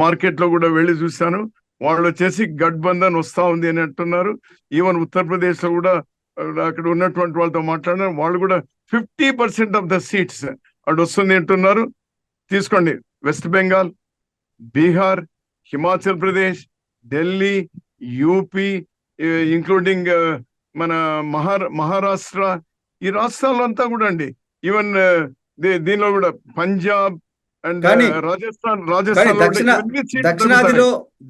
మార్కెట్ లో కూడా వెళ్ళి చూశాను. వాళ్ళు వచ్చేసి గఠబంధన్ వస్తా ఉంది అని అంటున్నారు. ఈవెన్ ఉత్తరప్రదేశ్ లో కూడా అక్కడ ఉన్నటువంటి వాళ్ళతో మాట్లాడినారు. వాళ్ళు కూడా 50% ఆఫ్ ద సీట్స్ అటు వస్తుంది అంటున్నారు. తీసుకోండి, west Bengal, Bihar, Himachal Pradesh, Delhi, UP, including మన మహారాష్ట్ర, ఈ రాష్ట్రాల్లో అంతా కూడా అండి, ఈవెన్ దీనిలో కూడా పంజాబ్ అండ్ రాజస్థాన్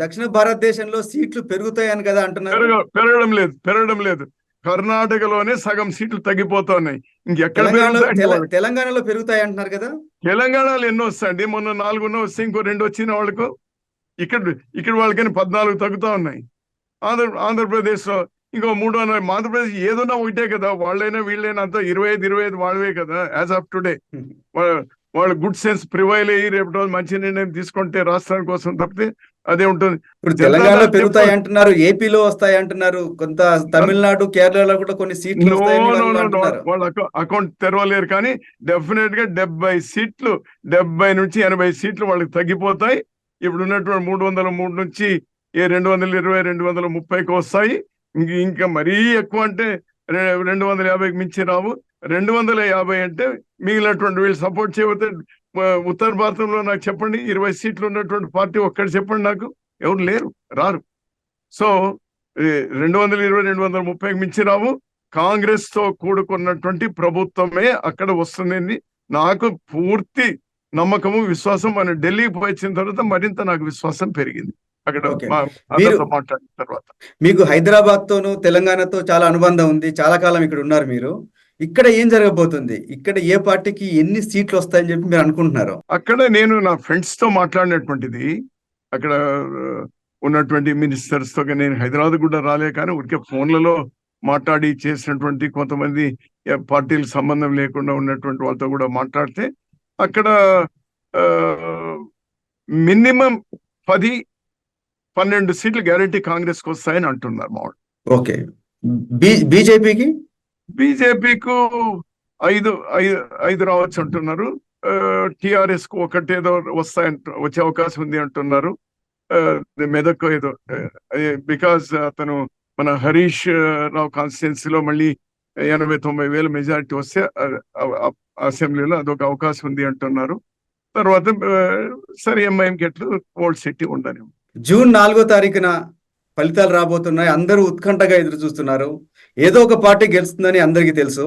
దక్షిణ భారతదేశంలో సీట్లు పెరుగుతాయని కదా అంటున్నారు. పెరగడం లేదు. కర్ణాటకలోనే సగం సీట్లు తగ్గిపోతున్నాయి. ఇంకెక్కడ తెలంగాణలో పెరుగుతాయి అంటున్నారు కదా. తెలంగాణలో ఎన్నో వస్తాయండి, మొన్న 4 వస్తే ఇంకో 2 వచ్చిన వాళ్ళకు, ఇక్కడ వాళ్ళకని 14 తగ్గుతా ఉన్నాయి. ఆంధ్రప్రదేశ్ లో ఇంకో 3 ఉన్నాయి. ఆంధ్రప్రదేశ్ ఏదన్నా ఒకటే కదా, వాళ్ళైనా వీళ్ళైనా అంతా 25 వాళ్ళవే కదా యాజ్ ఆఫ్ టుడే. వాళ్ళు గుడ్ సెన్స్ ప్రివైల్ అయ్యి రేపు రోజు మంచి నిర్ణయం తీసుకుంటే రాష్ట్రాని కోసం తప్పితే అదే ఉంటుంది. ఇప్పుడు తెలంగాణలో పెరుగుతాయి అంటున్నారు, ఏపీలో వస్తాయి అంటున్నారు, కొంత తమిళనాడు కేరళలో కూడా కొన్ని సీట్లు వస్తాయని వాళ్ళు అంటున్నారు. వాళ్ళ అకౌంట్ తెరవలేరు, కానీ డెఫినెట్ గా 70 సీట్లు 70 నుంచి 80 సీట్లు వాళ్ళకి తగ్గిపోతాయి. ఇప్పుడు ఉన్నటువంటి 303 నుంచి 220 230కి వస్తాయి. ఇంకా మరీ ఎక్కువ అంటే 250కి మించి రావు. 250 అంటే మిగిలినటువంటి వీళ్ళు సపోర్ట్ చేయబోతే ఉత్తర భారతంలో నాకు చెప్పండి 20 సీట్లు ఉన్నటువంటి పార్టీ ఒక్కటి చెప్పండి నాకు. ఎవరు లేరు, రారు. సో 220 230కి మించి రావు. కాంగ్రెస్ తో కూడుకున్నటువంటి ప్రభుత్వమే అక్కడ వస్తుంది. నాకు పూర్తి నమ్మకము విశ్వాసం. మనం ఢిల్లీకి పోయించిన తర్వాత మరింత నాకు విశ్వాసం పెరిగింది అక్కడ మాట్లాడిన తర్వాత. మీకు హైదరాబాద్ తోను తెలంగాణతో చాలా అనుబంధం ఉంది, చాలా కాలం ఇక్కడ ఉన్నారు మీరు. ఇక్కడ ఏం జరగబోతుంది, ఇక్కడ ఏ పార్టీకి ఎన్ని సీట్లు వస్తాయని చెప్పి మీరు అనుకుంటున్నారు? అక్కడ నేను నా ఫ్రెండ్స్ తో మాట్లాడినటువంటిది, అక్కడ ఉన్నటువంటి మినిస్టర్స్ తో. నేను హైదరాబాద్ కూడా రాలే, కానీ ఊరికే ఫోన్లలో మాట్లాడి చేసినటువంటి కొంతమంది పార్టీలకు సంబంధం లేకుండా ఉన్నటువంటి వాళ్ళతో కూడా మాట్లాడితే అక్కడ మినిమం 10-12 సీట్లు గ్యారంటీ కాంగ్రెస్ కు వస్తాయని అంటున్నారు మా వాళ్ళు. ఓకే. బీజేపీకి బీజేపీకు 5 రావచ్చు అంటున్నారు. టిఆర్ఎస్ కు ఒకటేదో వచ్చే అవకాశం ఉంది అంటున్నారు. మెదక్ ఏదో, బికాజ్ అతను మన హరీష్ రావు కాన్స్టిట్యున్సీలో మళ్ళీ 80-90 వేల మెజారిటీ వస్తే అసెంబ్లీలో అదొక అవకాశం ఉంది అంటున్నారు. తర్వాత సరే ఎంఐఎంకి ఎట్లు ఓల్డ్ సిటీ ఉండని. జూన్ 4వ తారీఖున ఫలితాలు రాబోతున్నాయి. అందరూ ఉత్కంఠగా ఎదురు చూస్తున్నారు. ఏదో ఒక పార్టీ గెలుస్తుందని అందరికీ తెలుసు.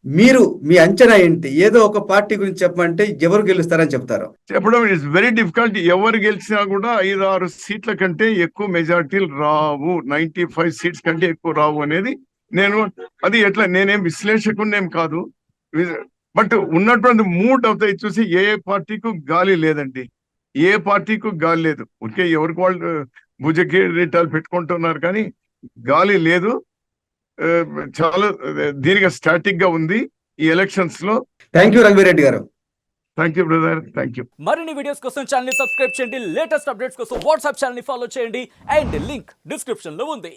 మీరు మీ అంచనా ఏంటి? ఏదో ఒక పార్టీ గురించి చెప్పమంటే ఎవరు గెలుస్తారని చెప్తారు? చెప్పడం ఇట్స్ వెరీ డిఫికల్ట్. ఎవరు గెలిచినా కూడా 5-6 సీట్ల కంటే ఎక్కువ మెజారిటీలు రావు. 95 సీట్స్ కంటే ఎక్కువ రావు అనేది అది ఎట్లా, నేనేం విశ్లేషకునేం కాదు. బట్ ఉన్నటువంటి మూడ్ అవుతాయి చూసి ఏ పార్టీకు గాలి లేదండి. ఏ పార్టీకు గాలి లేదు. ఓకే, ఎవరికి వాళ్ళు భుజకిరీటాలు పెట్టుకుంటున్నారు కానీ గాలి లేదు. చాలా దీనిగా స్టాటిక్ గా ఉంది ఈ ఎలక్షన్స్ లో. థ్యాంక్ యూ రఘువీరెడ్డి గారు. Thank you brother, thank you. మరిన్ని వీడియోస్ కోసం ఛానల్ ని సబ్స్క్రైబ్ చేయండి. లేటెస్ట్ అప్డేట్స్ కోసం వాట్సాప్ ఛానల్ ని ఫాలో చేయండి. అండ్ లింక్ డిస్క్రిప్షన్ లో ఉంది.